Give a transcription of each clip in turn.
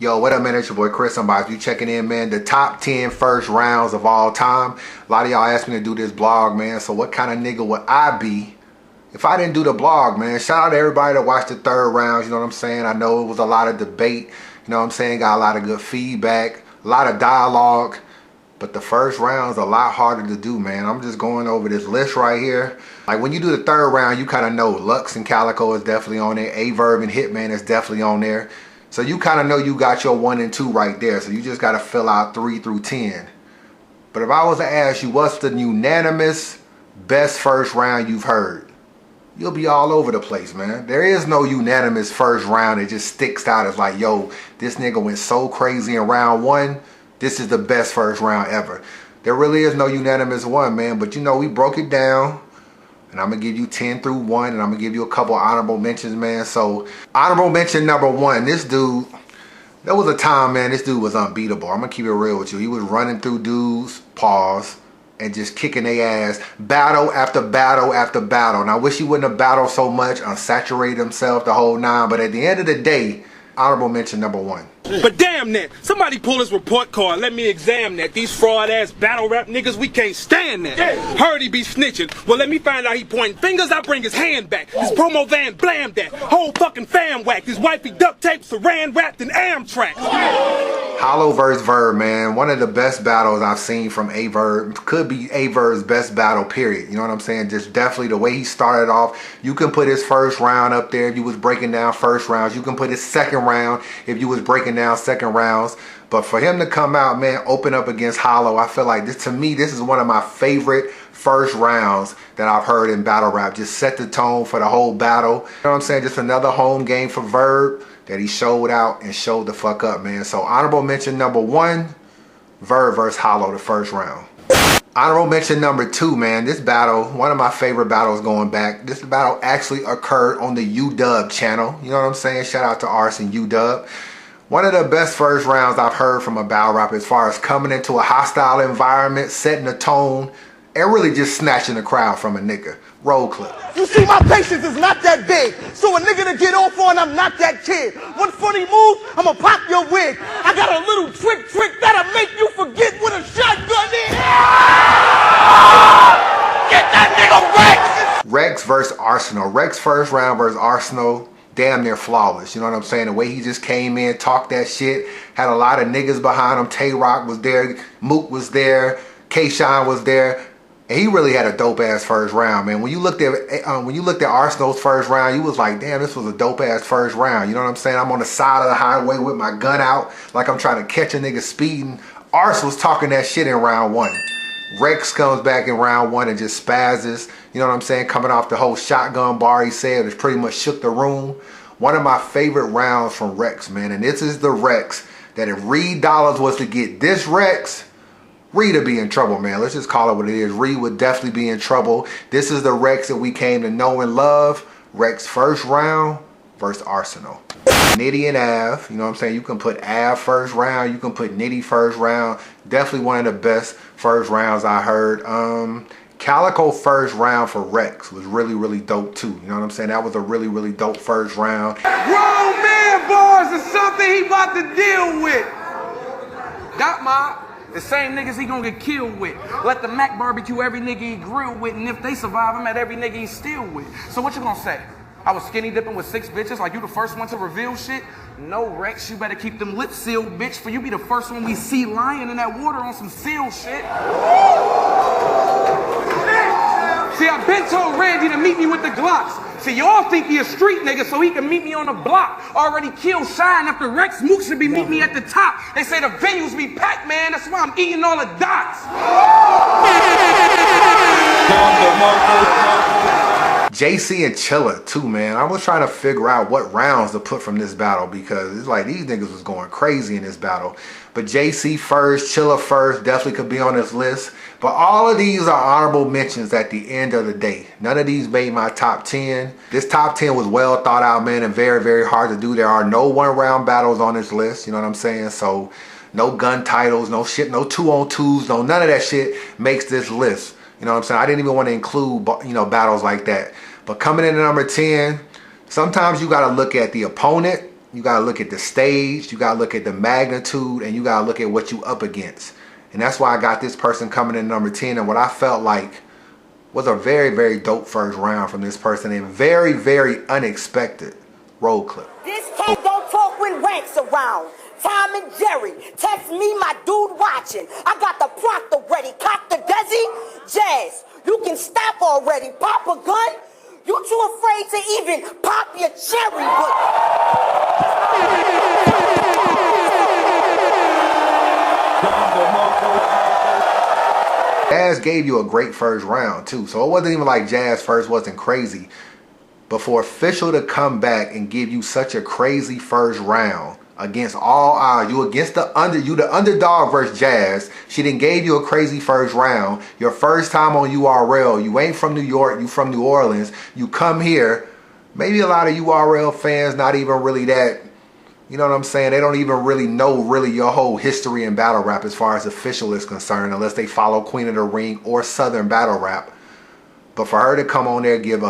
Yo, what up, man? It's your boy Chris. Unbias. You checking in, man. The top 10 first rounds of all time. A lot of y'all asked me to do this blog, man. So what kind of nigga would I be if I didn't do the blog, man? Shout out to everybody that watched the third rounds. You know what I'm saying? I know it was a lot of debate. You know what I'm saying? Got a lot of good feedback, a lot of dialogue. But the first round's a lot harder to do, man. I'm just going over this list right here. Like when you do the third round, you kind of know Lux and Calico is definitely on there. Averb and Hitman is definitely on there. So you kind of know you got your 1 and 2 right there. So you just got to fill out 3 through 10. But if I was to ask you what's the unanimous best first round you've heard, you'll be all over the place, man. There is no unanimous first round that just sticks out as like, yo, this nigga went so crazy in round 1. This is the best first round ever. There really is no unanimous one, man. But you know, we broke it down. And I'm going to give you 10 through 1. And I'm going to give you a couple honorable mentions, man. So, honorable mention number 1. This dude, there was a time, man, this dude was unbeatable. I'm going to keep it real with you. He was running through dudes, pause, and just kicking their ass. Battle after battle after battle. And I wish he wouldn't have battled so much, unsaturated himself the whole 9. But at the end of the day, honorable mention number 1. But damn that, somebody pull his report card, let me examine that. These fraud ass battle rap niggas, we can't stand that. Heard he be snitching, well let me find out he pointing fingers, I bring his hand back. His promo van blammed that, whole fucking fam whacked. His wifey duct tape, saran wrapped in Amtrak. Hollow vs. Verb, man. One of the best battles I've seen from Averb. Could be Averb's best battle, period. You know what I'm saying? Just definitely the way he started off. You can put his first round up there if you was breaking down first rounds. You can put his second round if you was breaking down second rounds. But for him to come out, man, open up against Hollow, I feel like this, to me, this is one of my favorite first rounds that I've heard in battle rap. Just set the tone for the whole battle. You know what I'm saying? Just another home game for Verb that he showed out and showed the fuck up, man. So honorable mention number 1, Verb versus Hollow, the first round. Honorable mention number 2, man. This battle, one of my favorite battles going back. This battle actually occurred on the UW channel. You know what I'm saying? Shout out to Ars and UW. One of the best first rounds I've heard from a battle rap as far as coming into a hostile environment, setting the tone, and really just snatching the crowd from a nigga. Roll clip. You see, my patience is not that big. So a nigga to get off on, I'm not that kid. One funny move, I'ma pop your wig. I got a little trick that'll make you forget what a shotgun is. Get that nigga Rex! Rex versus Arsenal. Rex first round versus Arsenal. Damn near flawless. You know what I'm saying? The way he just came in, talked that shit, had a lot of niggas behind him. Tay-Rock was there, Mook was there, K-Shine was there. And he really had a dope ass first round, man. When you looked at Arsenal's first round, you was like, damn, this was a dope ass first round. You know what I'm saying? I'm on the side of the highway with my gun out, like I'm trying to catch a nigga speeding. Ars was talking that shit in round 1. Rex comes back in round 1 and just spazzes. You know what I'm saying? Coming off the whole shotgun bar he said, it pretty much shook the room. One of my favorite rounds from Rex, man. And this is the Rex that if Reed Dollars was to get this Rex, Reed would be in trouble, man. Let's just call it what it is. Reed would definitely be in trouble. This is the Rex that we came to know and love. Rex first round versus Arsenal. Nitty and Av, you know what I'm saying? You can put Av first round. You can put Nitty first round. Definitely one of the best first rounds I heard. Calico first round for Rex was really, really dope too. You know what I'm saying? That was a really, really dope first round. Grown man bars is something he about to deal with. Got my... The same niggas he gonna get killed with. Let the Mac barbecue every nigga he grill with, and if they survive him at every nigga he steal with. So what you gonna say? I was skinny dipping with 6 bitches like you the first one to reveal shit? No, Rex, you better keep them lips sealed, bitch, for you be the first one we see lying in that water on some seal shit. See, I've been told Randy to meet me with the Glocks. See, y'all think he a street nigga so he can meet me on the block. Already killed Shine after Rex Mook should be meet me at the top. They say the venues be packed, man. That's why I'm eating all the dots. JC and Chilla too, man. I was trying to figure out what rounds to put from this battle because it's like these niggas was going crazy in this battle. But JC first, Chilla first, definitely could be on this list. But all of these are honorable mentions at the end of the day. None of these made my top 10. This top 10 was well thought out, man, and very, very hard to do. There are no 1-round battles on this list, you know what I'm saying? So no gun titles, no shit, no 2-on-2s, no none of that shit makes this list. You know what I'm saying? I didn't even want to include, you know, battles like that. But coming in at number 10, sometimes you got to look at the opponent you gotta look at the stage, you gotta look at the magnitude, and you gotta look at what you up against. And that's why I got this person coming in number 10, and what I felt like was a very, very dope first round from this person, and very, very unexpected. Roll clip. This cat don't talk when Rank's around. Tom and Jerry, text me my dude watching. I got the Proctor ready, cock the Desi. Jazz, you can stop already. Pop a gun? You too afraid to even pop your cherry, but... Jazz gave you a great first round too, so it wasn't even like Jazz first wasn't crazy. But for Official to come back and give you such a crazy first round against all odds, you the underdog versus Jazz. She done gave you a crazy first round. Your first time on URL. You ain't from New York, you from New Orleans. You come here. Maybe a lot of URL fans not even really that, you know what I'm saying? They don't even really know your whole history in battle rap as far as Official is concerned, unless they follow Queen of the Ring or Southern battle rap. But for her to come on there, give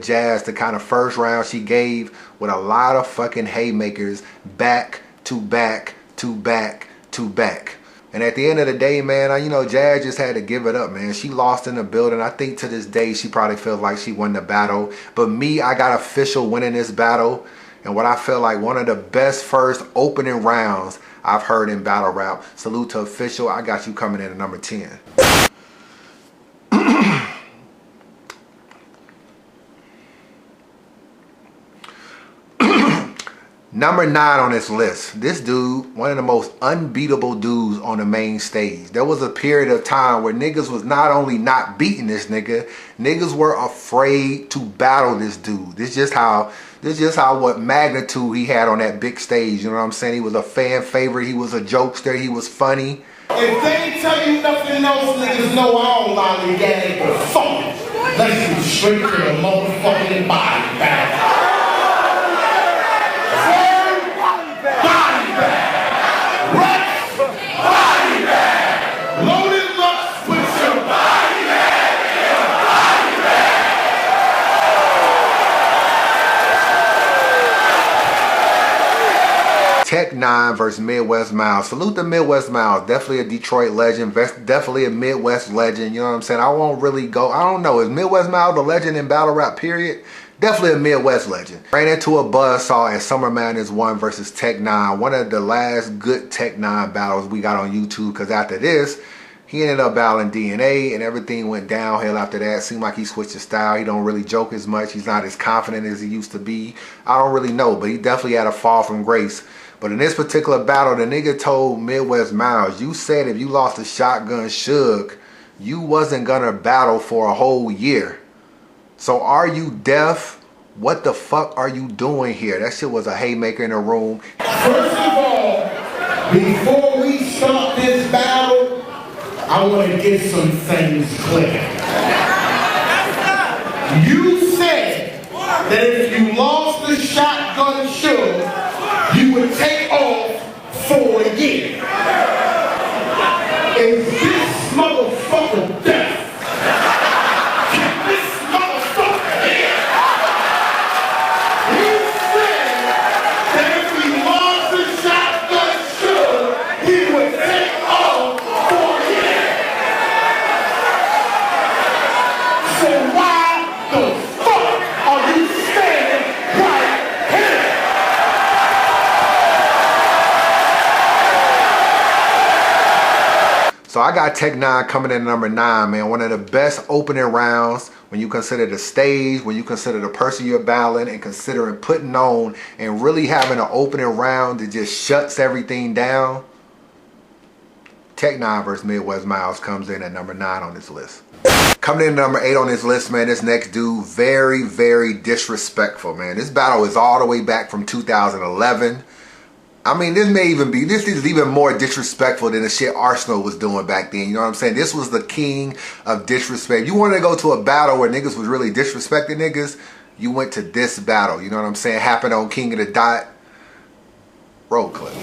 Jazz the kind of first round she gave with a lot of fucking haymakers back to back to back to back. And at the end of the day, man, you know, Jazz just had to give it up, man. She lost in the building. I think to this day, she probably feels like she won the battle. But me, I got Official winning this battle. And what I feel like one of the best first opening rounds I've heard in battle rap. Salute to Official. I got you coming in at number 10. Number 9 on this list. This dude, one of the most unbeatable dudes on the main stage. There was a period of time where niggas was not only not beating this nigga, niggas were afraid to battle this dude. This just how what magnitude he had on that big stage. You know what I'm saying? He was a fan favorite. He was a jokester. He was funny. If they tell you nothing else, niggas know I don't lollygag or fuck. Let's get straight to the motherfucking body bag. Tech 9 versus Midwest Miles. Salute to Midwest Miles. Definitely a Detroit legend. Definitely a Midwest legend. You know what I'm saying? I won't really go. I don't know. Is Midwest Miles the legend in battle rap, period? Definitely a Midwest legend. Ran into a buzzsaw at Summer Madness 1 versus Tech 9. One of the last good Tech 9 battles we got on YouTube. Because after this, he ended up battling DNA and everything went downhill after that. Seemed like he switched his style. He don't really joke as much. He's not as confident as he used to be. I don't really know. But he definitely had a fall from grace. But in this particular battle, the nigga told Midwest Miles, you said if you lost to Shotgun Suge, you wasn't gonna battle for a whole year. So are you deaf? What the fuck are you doing here? That shit was a haymaker in the room. First of all, before we start this battle, I want to get some things clear. You said that if you lost to Shotgun Suge, you would take off for a year. Is this motherfucker deaf? Get this motherfucker here. He said that if he lost to Shotgun Suge, he would take off for a year. So why the fuck are you standing right here? So I got Tech 9 coming in at number 9, man. One of the best opening rounds when you consider the stage, when you consider the person you're battling, and considering putting on and really having an opening round that just shuts everything down. Tech 9 versus Midwest Miles comes in at number 9 on this list. Coming in at number 8 on this list, man, this next dude, very, very disrespectful, man. This battle is all the way back from 2011. I mean, this is even more disrespectful than the shit Arsenal was doing back then. You know what I'm saying? This was the king of disrespect. You wanted to go to a battle where niggas was really disrespecting niggas, you went to this battle. You know what I'm saying? Happened on King of the Dot. Roll clip.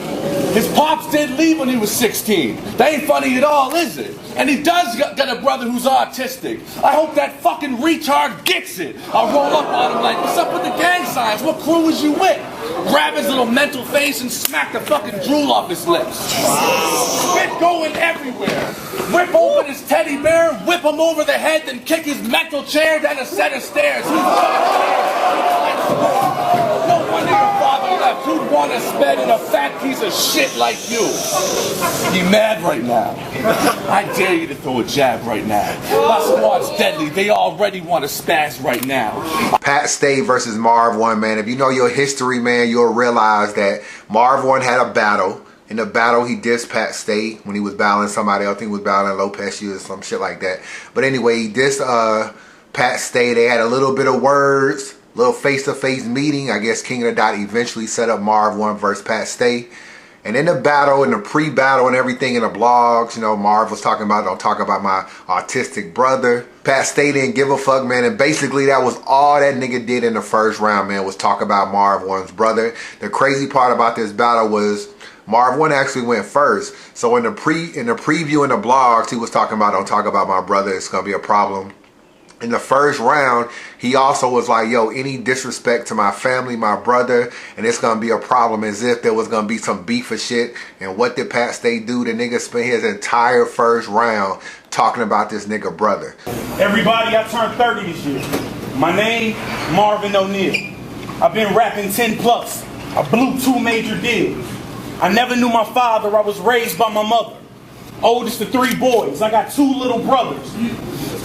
His pops did leave when he was 16. That ain't funny at all, is it? And he does got a brother who's autistic. I hope that fucking retard gets it. I'll roll up on him like, what's up with the gang signs? What crew was you with? grab his little mental face and smack the fucking drool off his lips. Spit going everywhere. Whip open his teddy bear, whip him over the head, then kick his mental chair down a set of stairs. No wonder your father left. Who'd want to spend in a fat piece of shit like you? Be mad right now. I dare you to throw a jab right now. My squad's deadly. They already want to spaz right now. Pat Stay versus Marv 1, man. If you know your history, man, you'll realize that Marv 1 had a battle. In the battle, he dissed Pat Stay when he was battling somebody else. I think he was battling Lopez or some shit like that. But anyway, he dissed Pat Stay. They had a little bit of words, little face-to-face meeting. I guess King of the Dot eventually set up Marv 1 versus Pat Stay. And in the battle, in the pre-battle and everything in the blogs, you know, Marv was talking about, don't talk about my autistic brother. Pat Stay didn't give a fuck, man. And basically that was all that nigga did in the first round, man, was talk about Marv 1's brother. The crazy part about this battle was Marv 1 actually went first. So in the preview in the blogs, he was talking about, don't talk about my brother, it's gonna be a problem. In the first round, he also was like, yo, any disrespect to my family, my brother, and it's gonna be a problem, as if there was gonna be some beef or shit. And what did Pat Stay do? The nigga spent his entire first round talking about this nigga brother. Everybody, I turned 30 this year. My name, Marvin O'Neal. I've been rapping 10 plus. I blew 2 major deals. I never knew my father. I was raised by my mother. Oldest of 3 boys. I got 2 little brothers.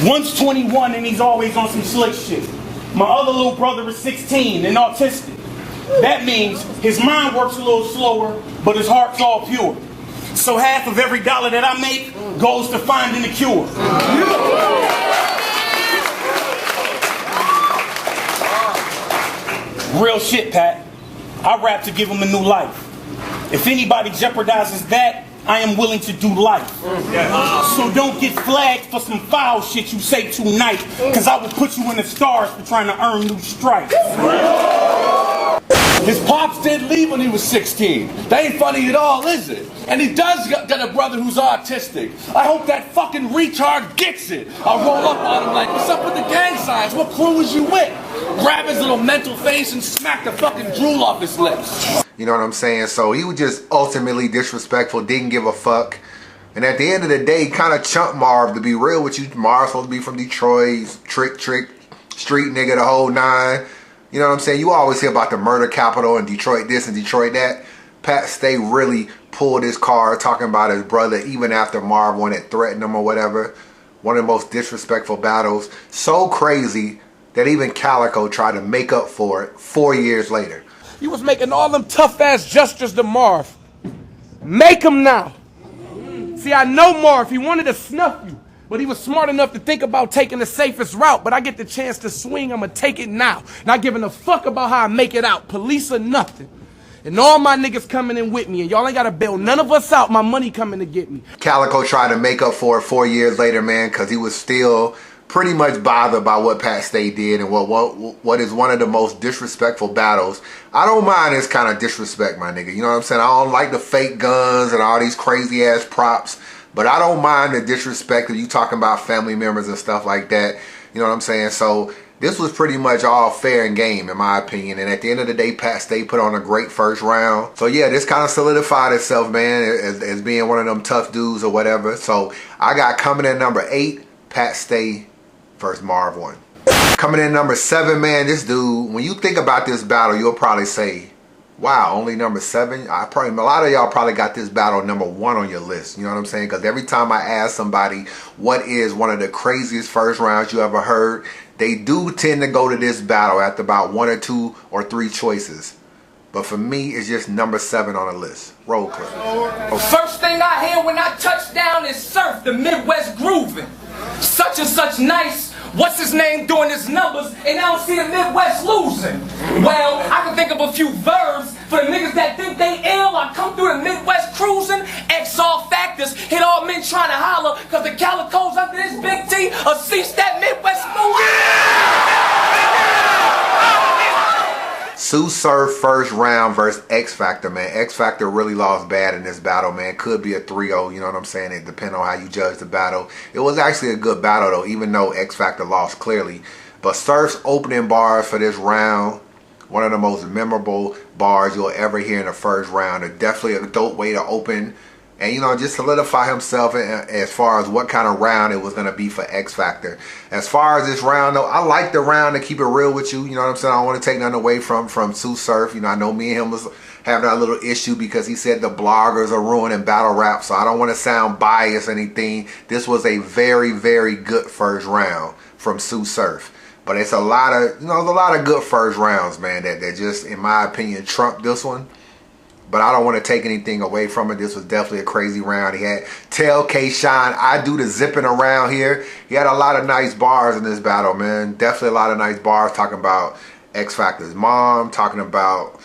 One's 21 and he's always on some slick shit. My other little brother is 16 and autistic. That means his mind works a little slower, but his heart's all pure. So half of every dollar that I make goes to finding the cure. Real shit, Pat. I rap to give him a new life. If anybody jeopardizes that, I am willing to do life. So don't get flagged for some foul shit you say tonight, because I will put you in the stars for trying to earn new stripes. His pops did leave when he was 16. That ain't funny at all, is it? And he does got a brother who's autistic. I hope that fucking retard gets it. I'll roll up on him like, what's up with the gang signs? What crew is you with? Grab his little mental face and smack the fucking drool off his lips. You know what I'm saying? So he was just ultimately disrespectful, didn't give a fuck. And at the end of the day, kind of chumped Marv, to be real with you. Marv's supposed to be from Detroit, trick, street nigga, the whole 9. You know what I'm saying? You always hear about the murder capital and Detroit this and Detroit that. Pat Stay really pulled his card talking about his brother even after Marv had threatened him or whatever. One of the most disrespectful battles. So crazy that even Calico tried to make up for it 4 years later. You was making all them tough-ass gestures to Marv. Make him now. See, I know Marv. He wanted to snuff you. But he was smart enough to think about taking the safest route. But I get the chance to swing, I'm going to take it now. Not giving a fuck about how I make it out. Police or nothing. And all my niggas coming in with me. And y'all ain't got to bail none of us out. My money coming to get me. Calico tried to make up for it 4 years later, man, because he was still pretty much bothered by what Pat Stay did and what is one of the most disrespectful battles. I don't mind this kind of disrespect, my nigga. You know what I'm saying? I don't like the fake guns and all these crazy ass props, but I don't mind the disrespect of you talking about family members and stuff like that. You know what I'm saying? So this was pretty much all fair and game, in my opinion. And at the end of the day, Pat Stay put on a great first round. So yeah, this kind of solidified itself, man, as being one of them tough dudes or whatever. So I got coming in number 8, Pat Stay versus Marv 1. Coming in number 7, man, this dude, when you think about this battle, you'll probably say, wow, only number 7? A lot of y'all probably got this battle number 1 on your list. You know what I'm saying? Because every time I ask somebody what is one of the craziest first rounds you ever heard, they do tend to go to this battle after about 1 or 2 or 3 choices. But for me, it's just number 7 on the list. Roll clip. First thing I hear when I touch down is surf, the Midwest grooving. Such and such nice, what's his name doing his numbers, and I don't see the Midwest losing. Well, I can think of a few verbs for the niggas that think they ill. I come through the Midwest cruising, X all factors, hit all men trying to holler, cause the Calicos under this big T, or cease that Midwest movie. Sue Surf first round versus X Factor, man. X Factor really lost bad in this battle, man. Could be a 3-0, you know what I'm saying? It depends on how you judge the battle. It was actually a good battle, though, even though X Factor lost clearly. But Surf's opening bars for this round one of the most memorable bars you'll ever hear in the first round. Definitely a dope way to open and, you know, just solidify himself as far as what kind of round it was going to be for X Factor. As far as this round, though, I like the round, to keep it real with you. You know what I'm saying? I don't want to take nothing away from Sue Surf. You know, I know me and him was having a little issue because he said the bloggers are ruining battle rap, so I don't want to sound biased or anything. This was a very, very good first round from Sue Surf. But it's a lot of, you know, there's a lot of good first rounds, man, that just, in my opinion, trumped this one. But I don't want to take anything away from it. This was definitely a crazy round. He had Tell K-Shine, I do the zipping around here. He had a lot of nice bars in this battle, man. Definitely a lot of nice bars talking about X Factor's mom, talking about,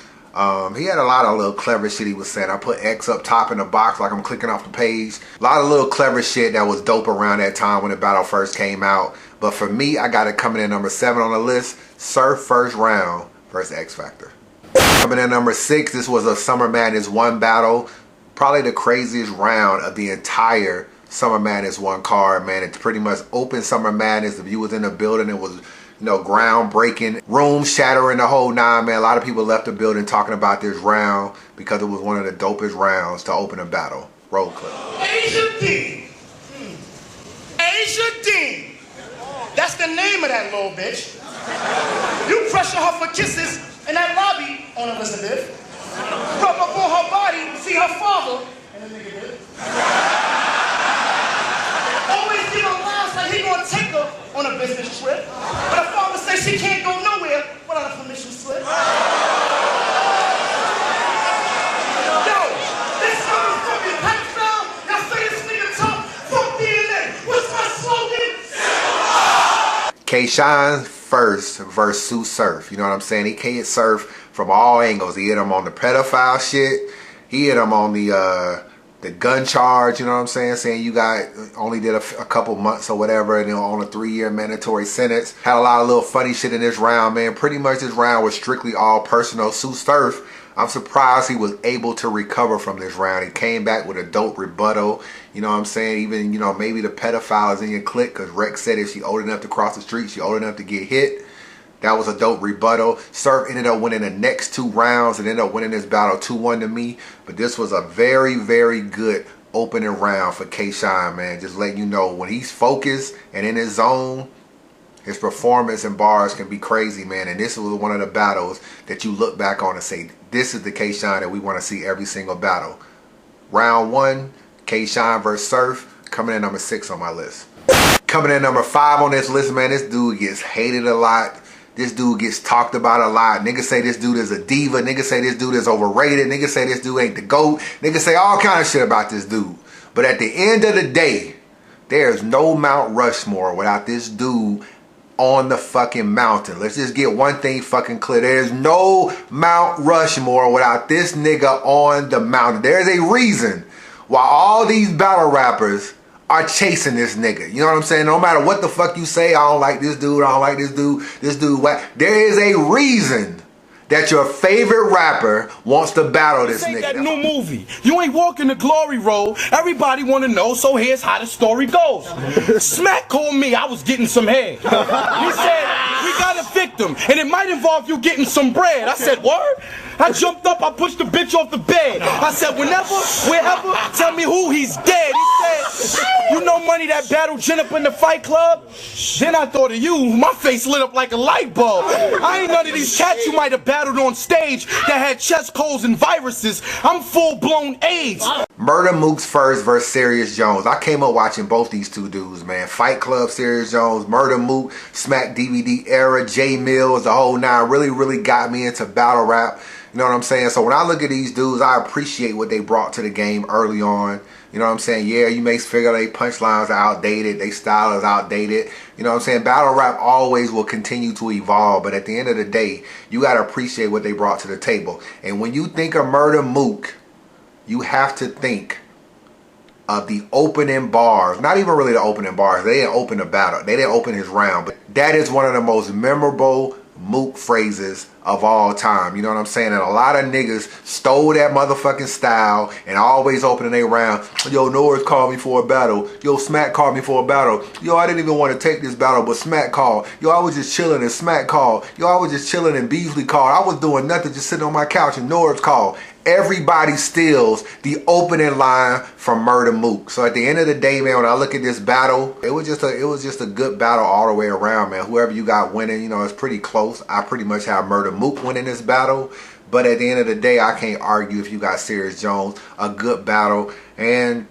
he had a lot of little clever shit he was saying. I put X up top in the box like I'm clicking off the page. A lot of little clever shit that was dope around that time when the battle first came out. But for me, I got it coming in number 7 on the list. Surf first round versus X Factor. Coming in number 6, this was a Summer Madness 1 battle. Probably the craziest round of the entire Summer Madness 1 card, man. It pretty much opened Summer Madness. If you was in the building, it was, you know, groundbreaking, room shattering, the whole nine, man. A lot of people left the building talking about this round because it was one of the dopest rounds to open a battle. Roll clip. Asia Dean. Asia Dean. That's the name of that little bitch. You pressure her for kisses in that lobby on Elizabeth. Rub up on her body, see her father, and the nigga did. Always give her laughs like he gonna take her on a business trip. But her father says she can't go nowhere without a permission slip. Yo, this motherfucking pedophile, y'all say this nigga tough, fuck DNA. What's my slogan? K-Shine first versus Sue Surf. You know what I'm saying? He hit Surf from all angles. He hit him on the pedophile shit. He hit him on the gun charge. You know what I'm saying? Saying you got only did a couple months or whatever, and on a 3-year mandatory sentence. Had a lot of little funny shit in this round, man. Pretty much this round was strictly all personal. Sue Surf, I'm surprised he was able to recover from this round. He came back with a dope rebuttal. You know what I'm saying? Even, you know, maybe the pedophile is in your clique, because Rex said if she old enough to cross the street, she old enough to get hit. That was a dope rebuttal. Surf ended up winning the next 2 rounds and ended up winning this battle 2-1 to me. But this was a very, very good opening round for K-Shine, man. Just letting you know, when he's focused and in his zone, his performance and bars can be crazy, man. And this was one of the battles that you look back on and say, this is the K-Shine that we want to see every single battle. Round 1, K-Shine versus Surf, coming in number 6 on my list. Coming in number 5 on this list, man, this dude gets hated a lot. This dude gets talked about a lot. Niggas say this dude is a diva. Niggas say this dude is overrated. Niggas say this dude ain't the GOAT. Niggas say all kind of shit about this dude. But at the end of the day, there's no Mount Rushmore without this dude on the fucking mountain. Let's just get one thing fucking clear. There's no Mount Rushmore without this nigga on the mountain. There's a reason why all these battle rappers are chasing this nigga. You know what I'm saying? No matter what the fuck you say, I don't like this dude, I don't like this dude, whack. There is a reason that your favorite rapper wants to battle this nigga. That new movie. You ain't walking the glory road. Everybody want to know, so here's how the story goes. Smack called me, I was getting some head. He said, we got a victim, and it might involve you getting some bread. I said, word? I jumped up, I pushed the bitch off the bed. I said, whenever, wherever, tell me who, he's dead. He said, you know Money that battled Jen up in the Fight Club? Then I thought of you. My face lit up like a light bulb. I ain't none of these cats you might have battled on stage that had chest colds and viruses. I'm full-blown AIDS. Murder Mook's first versus Serious Jones. I came up watching both these two dudes, man. Fight Club, Serious Jones, Murder Mook, Smack DVD era, J Mills, the whole nine really got me into battle rap. You know what I'm saying? So when I look at these dudes, I appreciate what they brought to the game early on. You know what I'm saying? Yeah, you may figure they punchlines are outdated, they style is outdated. You know what I'm saying? Battle rap always will continue to evolve, but at the end of the day, you got to appreciate what they brought to the table. And when you think of Murder Mook, you have to think of the opening bars. Not even really the opening bars. They didn't open the battle. They didn't open his round. But that is one of the most memorable Mook phrases of all time. You know what I'm saying? And a lot of niggas stole that motherfucking style and always opening their round. Yo, Norris called me for a battle. Yo, Smack called me for a battle. Yo, I didn't even want to take this battle, but Smack called. Yo, I was just chilling and Smack called. Yo, I was just chilling and Beasley called. I was doing nothing, just sitting on my couch and Norris called. Everybody steals the opening line from Murder Mook. So at the end of the day, man, when I look at this battle, it was just a good battle all the way around, man. Whoever you got winning, you know, it's pretty close. I pretty much have Murder Mook winning this battle. But at the end of the day, I can't argue if you got Serious Jones. A good battle. And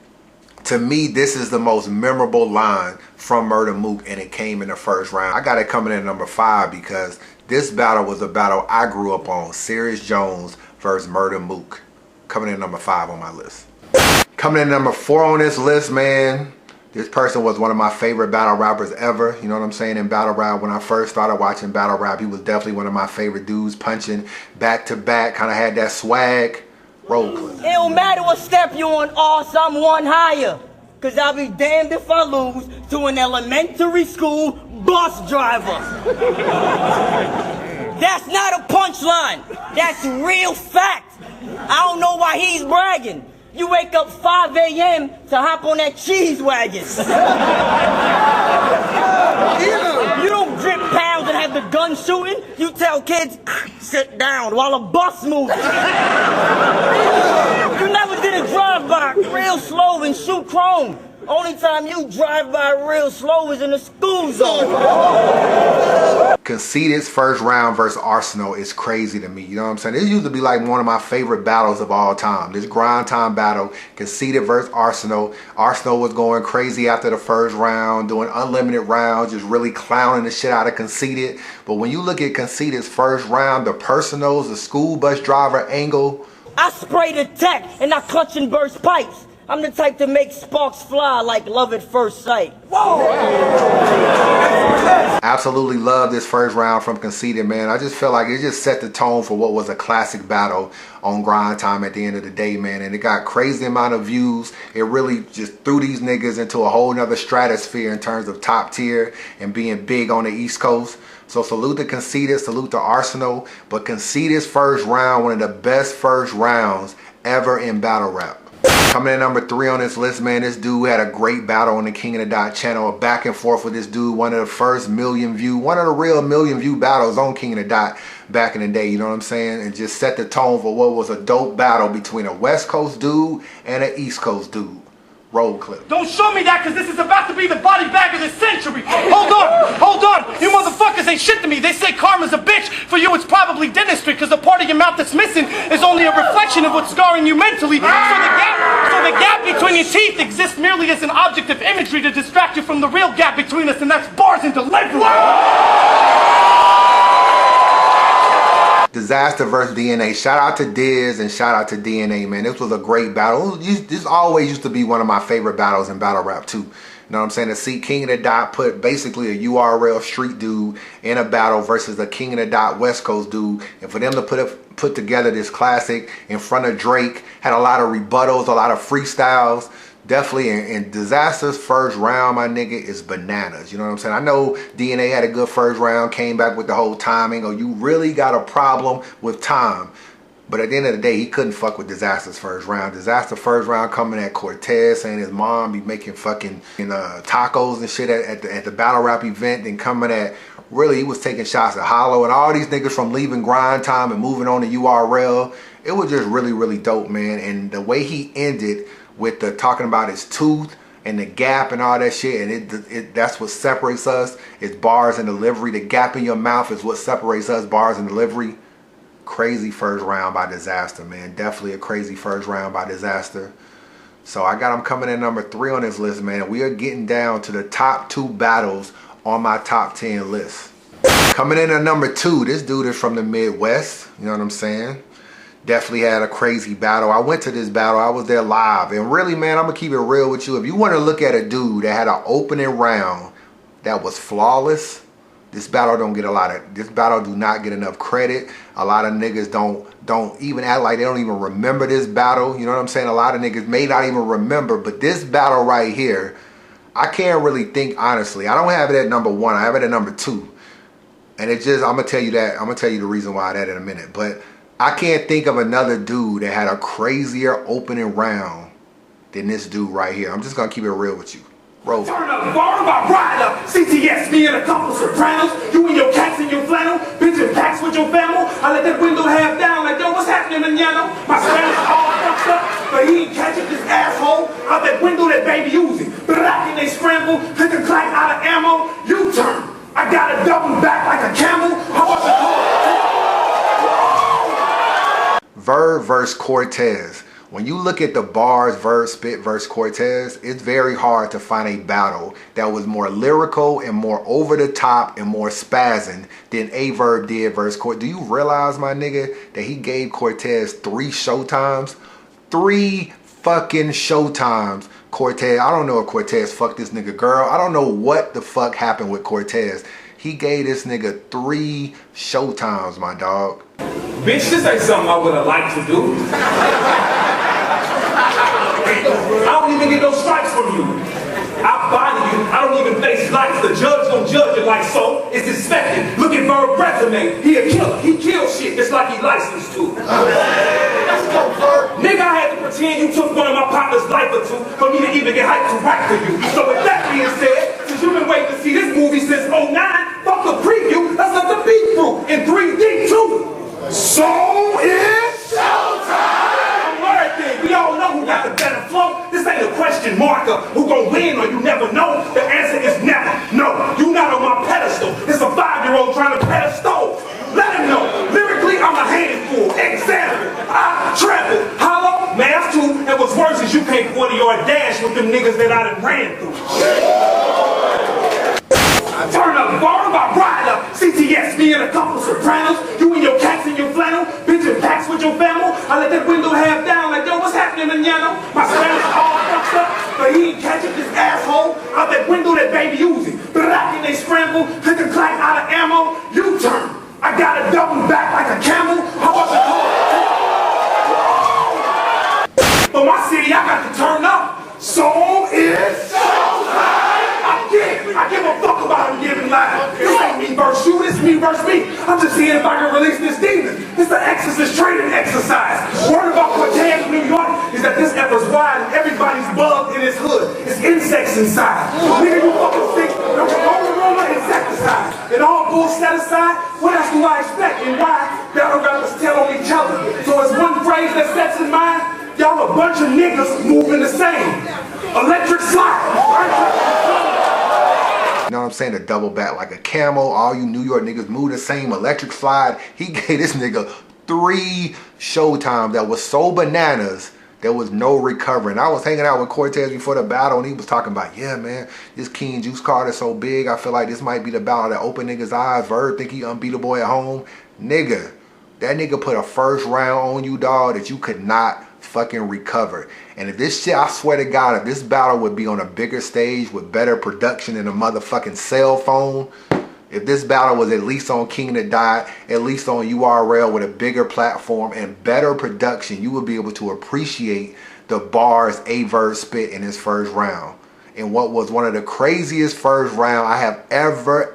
to me, this is the most memorable line from Murder Mook, and it came in the first round. I got it coming in at number 5 because this battle was a battle I grew up on. Serious Jones versus Murder Mook. Coming in number 5 on my list. Coming in number 4 on this list, man. This person was one of my favorite battle rappers ever. You know what I'm saying? In battle rap, when I first started watching battle rap, he was definitely one of my favorite dudes. Punching back to back, kind of had that swag. Roll clip. It don't matter what step you on, I'm one higher. Cause I'll be damned if I lose to an elementary school bus driver. That's not a punchline. That's real fact. I don't know why he's bragging. You wake up 5 a.m. to hop on that cheese wagon. You don't drip pounds and have the gun shooting. You tell kids, sit down while a bus moves. You never did a drive-by real slow and shoot chrome. Only time you drive by real slow is in the school zone. Conceited's first round versus Arsenal is crazy to me. You know what I'm saying? This used to be like one of my favorite battles of all time. This grind time battle, Conceited versus Arsenal. Arsenal was going crazy after the first round, doing unlimited rounds, just really clowning the shit out of Conceited. But when you look at Conceited's first round, the personals, the school bus driver angle. I spray the tech and I clutch and burst pipes. I'm the type to make sparks fly like love at first sight. Whoa! Absolutely love this first round from Conceited, man. I just feel like it just set the tone for what was a classic battle on grind time at the end of the day, man. And it got crazy amount of views. It really just threw these niggas into a whole nother stratosphere in terms of top tier and being big on the East Coast. So salute to Conceited, salute to Arsenal. But Conceited's first round, one of the best first rounds ever in battle rap. Coming in number 3 on this list, man, this dude had a great battle on the King of the Dot channel, a back and forth with this dude, one of the first million view battles on King of the Dot back in the day, you know what I'm saying? And just set the tone for what was a dope battle between a West Coast dude and an East Coast dude. Roll clip. Don't show me that, because this is about to be the body bag of the century. Hold on. You motherfuckers ain't shit to me. They say karma's a bitch. For you, it's probably dentistry, because the part of your mouth that's missing is only a reflection of what's scarring you mentally. So the gap between your teeth exists merely as an object of imagery to distract you from the real gap between us, and that's bars and delivery. Disaster versus DNA. Shout out to Diz and shout out to DNA, man. This was a great battle. This always used to be one of my favorite battles in battle rap too. You know what I'm saying? To see King of the Dot put basically a URL street dude in a battle versus a King of the Dot West Coast dude, and for them to put together this classic in front of Drake, had a lot of rebuttals, a lot of freestyles. Definitely in Disaster's first round, my nigga, is bananas. You know what I'm saying? I know DNA had a good first round, came back with the whole timing. Oh, you really got a problem with time. But at the end of the day, he couldn't fuck with Disaster's first round. Disaster first round coming at Cortez, saying his mom be making fucking tacos and shit at the battle rap event, and coming at, really, he was taking shots at Hollow and all these niggas from leaving grind time and moving on to URL. It was just really, really dope, man. And the way he ended with the talking about his tooth and the gap and all that shit, and that's what separates us, is bars and delivery. The gap in your mouth is what separates us, bars and delivery. Crazy first round by Disaster, man. Definitely a crazy first round by Disaster. So I got him coming in number 3 on this list, man. We are getting down to the top 2 battles on my top 10 list. Coming in at number 2, this dude is from the Midwest, you know what I'm saying? Definitely had a crazy battle. I went to this battle. I was there live. And really, man, I'm going to keep it real with you. If you want to look at a dude that had an opening round that was flawless, this battle do not get enough credit. A lot of niggas don't even act like they don't even remember this battle. You know what I'm saying? A lot of niggas may not even remember. But this battle right here, I can't really think honestly. I don't have it at number 1. I have it at number 2. And it just, I'm gonna tell you that, I'm gonna tell you the reason why that in a minute. But I can't think of another dude that had a crazier opening round than this dude right here. I'm just gonna keep it real with you. Roll. Turn up, bar about ride up. CTS, me and a couple Sopranos. You and your cats and your flannel. Bitch and packs with your family. I let that window half down like, yo, what's happening, manano? My Spanish all fucked up, but he ain't catching this asshole out that window that baby using. Black and they scramble, click a clack out of ammo. U-turn. I got a double back like a camel. How about the call? Verb versus Cortez. When you look at the bars, Verb spit versus Cortez, it's very hard to find a battle that was more lyrical and more over the top and more spazzing than Verb did versus Cortez. Do you realize, my nigga, that he gave Cortez 3 showtimes? 3 fucking showtimes. Cortez, I don't know if Cortez fucked this nigga girl. I don't know what the fuck happened with Cortez. He gave this nigga 3 showtimes, my dog. Bitch, this ain't something I would have liked to do. I don't even get no strikes from you. I body you. I don't even face lights. The judge don't judge it like so. It's expected. Look at Verb resume. He a killer. He kills shit just like he licensed to. Let's go, Verb. Nigga, I had to pretend you took one of my partner's life or two for me to even get hyped to write for you. So with that being said, since you've been waiting to see this movie since 09, fuck the preview. Let's let the beat through in 3D too. So it's showtime! We all know who got the better flow. This ain't a question marker. Who gon' win or you never know? The answer is never. No, you not on my pedestal. It's a 5-year-old trying to pedestal. Let him know. Lyrically, I'm a handful. Example. I travel. Hollow, math too. And what's worse is you can't 40 or a dash with them niggas that I done ran through. Turn up, bar about ride up. CTS, me and a couple Sopranos. You and your cats and your flannel. Bitch and packs with your family. I let that window half down like, yo, what's happening, manano? My Spanish all fucked up, but he ain't catching this asshole out that window that baby using. Black and they scramble, click a clack out of ammo. U-turn. I got a double back like a camel. How about the call? For my city, I got to turn up. So it's showtime. I give a fuck about him giving life. This ain't me versus you, this me versus me. I'm just seeing if I can release this demon. It's the exorcist training exercise. Word about Cortez, New York, is that this effort's wide and everybody's bugged in his hood. It's insects inside. Nigga, you fucking sick. No aroma, insecticide. And all bull set aside, what else do I expect and why? Y'all don't got us tell on each other. So it's one phrase that sets in mind. Y'all a bunch of niggas moving the same. Electric slide. You know what I'm saying? The double back like a camel. All you New York niggas move the same. Electric slide. He gave this nigga 3 showtimes that was so bananas there was no recovering. I was hanging out with Cortez before the battle and he was talking about, yeah, man, this King Juice card is so big. I feel like this might be the battle that open niggas' eyes. Verb think he unbeatable at home. Nigga, that nigga put a first round on you, dog, that you could not fucking recover. And if this shit, I swear to God, if this battle would be on a bigger stage with better production than a motherfucking cell phone, if this battle was at least on King to Die, at least on URL with a bigger platform and better production, you would be able to appreciate the bars Verb spit in his first round. And what was one of the craziest first round I have ever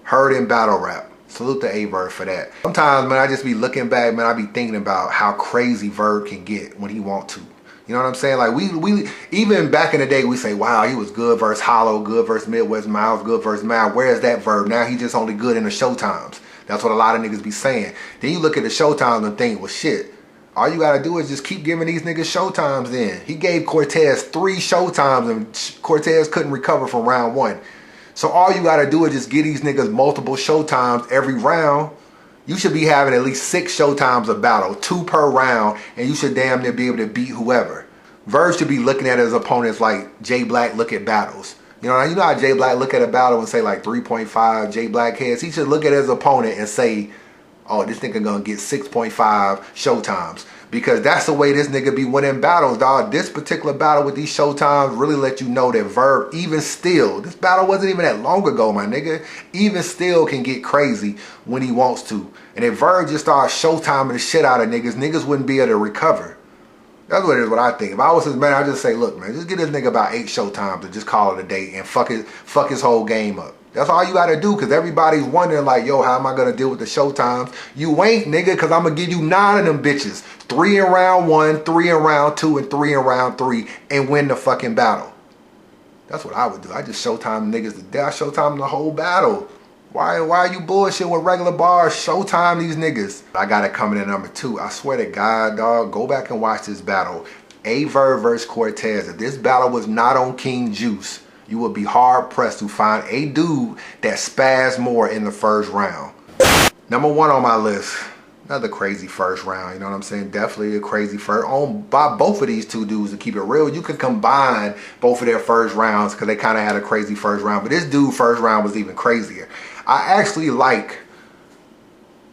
heard in battle rap. Salute to Verb for that. Sometimes, man, I just be looking back, man, I be thinking about how crazy Verb can get when he want to. You know what I'm saying? Like, we even back in the day, we say, wow, he was good versus Hollow, good versus Midwest Miles, good versus Mal. Where's that Verb? Now he just only good in the showtimes. That's what a lot of niggas be saying. Then you look at the showtimes and think, well, shit, all you gotta do is just keep giving these niggas showtimes then. He gave Cortez 3 showtimes and Cortez couldn't recover from round 1. So all you gotta do is just give these niggas multiple showtimes every round. You should be having at least 6 showtimes a battle, 2 per round, and you should damn near be able to beat whoever. Verb should be looking at his opponents like J Black look at battles. You know how J Black look at a battle and say like 3.5 J Black heads? He should look at his opponent and say, oh, this nigga gonna get 6.5 showtimes. Because that's the way this nigga be winning battles, dog. This particular battle with these showtimes really let you know that Verb, even still, this battle wasn't even that long ago, my nigga, even still can get crazy when he wants to. And if Verb just starts showtiming the shit out of niggas, niggas wouldn't be able to recover. That's what it is, what I think. If I was his man, I'd just say, look, man, just get this nigga about 8 showtimes and just call it a day and fuck his whole game up. That's all you gotta do, because everybody's wondering like, yo, how am I gonna deal with the showtimes? You ain't, nigga, because I'm gonna give you 9 of them bitches. 3 in round 1, 3 in round 2, and 3 in round 3, and win the fucking battle. That's what I would do. I just showtime niggas to death. I showtime the whole battle. Why are you bullshit with regular bars? Showtime these niggas. I got it coming in number 2. I swear to God, dog, go back and watch this battle. Averb versus Cortez. If this battle was not on King Juice, you would be hard pressed to find a dude that spazzed more in the first round. Number 1 on my list. Another crazy first round, you know what I'm saying? Definitely a crazy first. By both of these two dudes, to keep it real, you could combine both of their first rounds because they kind of had a crazy first round. But this dude first round was even crazier. I actually like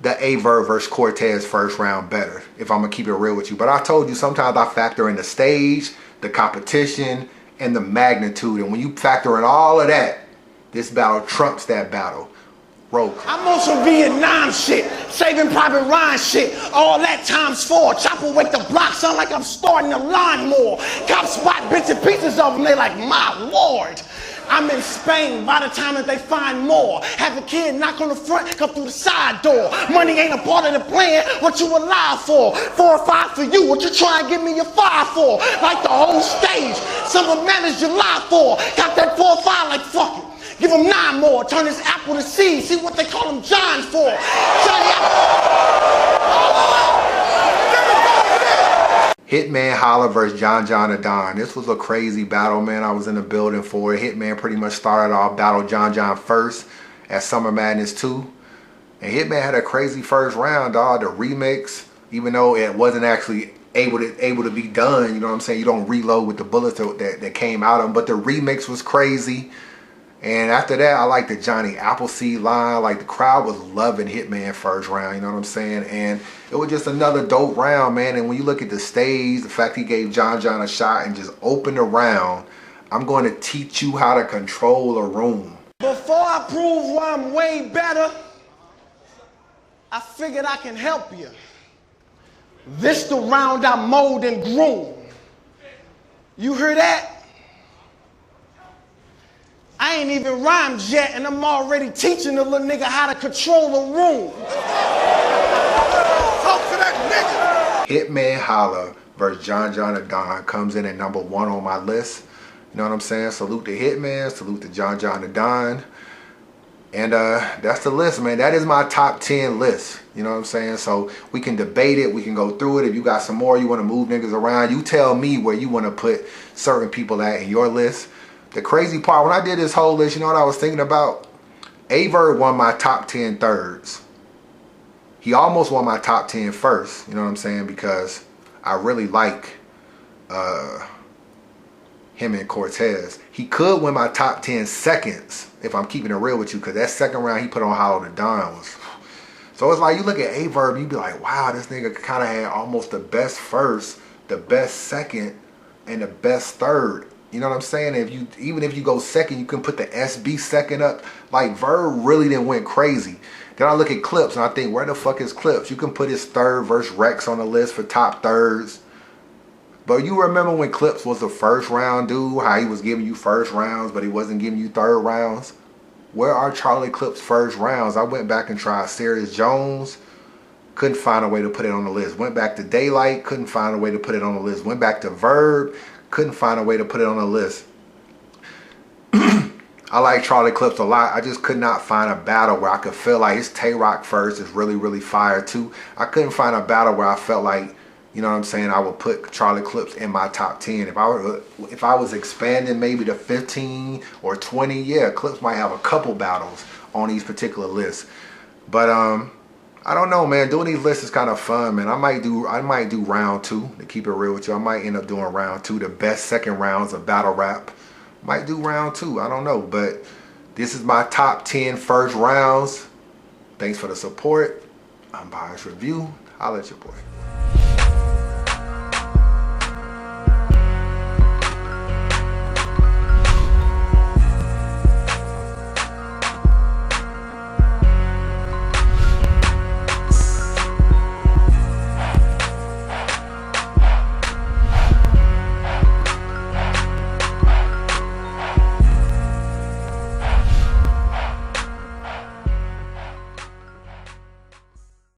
the Averb versus Cortez first round better, if I'm going to keep it real with you. But I told you, sometimes I factor in the stage, the competition, and the magnitude. And when you factor in all of that, this battle trumps that battle. Roll. I'm on some Vietnam shit, Saving Private Ryan shit, all that times 4. Chopper wake the block, sound like I'm starting a lawnmower. Cops spot bits and pieces of them, they like, my lord. I'm in Spain by the time that they find more. Have a kid knock on the front, come through the side door. Money ain't a part of the plan, what you alive for? 4 or 5 for you, what you try and give me your 5 for? Like the whole stage, someone managed your life for. Got that 4 or 5 like fuck it. Give him 9 more, turn this apple to seed, see what they call him John for. Hitman Holla versus John the Don. This was a crazy battle, man. I was in the building for it. Hitman pretty much started off battle John first at Summer Madness 2. And Hitman had a crazy first round, dog. The remix, even though it wasn't actually able to be done, you know what I'm saying? You don't reload with the bullets that came out of them. But the remix was crazy. And after that, I like the Johnny Appleseed line. Like, the crowd was loving Hitman first round, you know what I'm saying? And it was just another dope round, man. And when you look at the stage, the fact he gave John a shot and just opened the round, I'm going to teach you how to control a room. Before I prove why I'm way better, I figured I can help you. This the round I mold and groom. You hear that? I ain't even rhymed yet, and I'm already teaching the little nigga how to control a room. Talk to that nigga. Hitman Holla versus John the Don comes in at number 1 on my list. You know what I'm saying? Salute to Hitman, salute to John the Don. And that's the list, man. That is my top 10 list. You know what I'm saying? So we can debate it. We can go through it. If you got some more, you want to move niggas around, you tell me where you want to put certain people at in your list. The crazy part, when I did this whole list, you know what I was thinking about? Averb won my top 10 thirds. He almost won my top 10 first, you know what I'm saying? Because I really like him and Cortez. He could win my top 10 seconds, if I'm keeping it real with you, because that second round he put on Hollow the Don was... So it's like, you look at Averb, you be like, wow, this nigga kind of had almost the best first, the best second, and the best third. You know what I'm saying? Even if you go second, you can put the SB second up. Like, Verb really didn't went crazy. Then I look at Clips and I think, where the fuck is Clips? You can put his third versus Rex on the list for top thirds. But you remember when Clips was the first round dude, how he was giving you first rounds, but he wasn't giving you third rounds? Where are Charlie Clips' first rounds? I went back and tried Serious Jones. Couldn't find a way to put it on the list. Went back to Daylight. Couldn't find a way to put it on the list. Went back to Verb. Couldn't find a way to put it on the list. I like Charlie Clips a lot. I just could not find a battle where I could feel like his Tay-Rock first is really, really fire too. I couldn't find a battle where I felt like, you know what I'm saying, I would put Charlie Clips in my top 10. If I was expanding maybe to 15 or 20, yeah, Clips might have a couple battles on these particular lists. But I don't know, man. Doing these lists is kind of fun, man. I might do round 2, to keep it real with you. I might end up doing round 2, the best second rounds of battle rap. Might do round 2, I don't know. But this is my top 10 first rounds. Thanks for the support. Unbiased Review. Holla at your boy.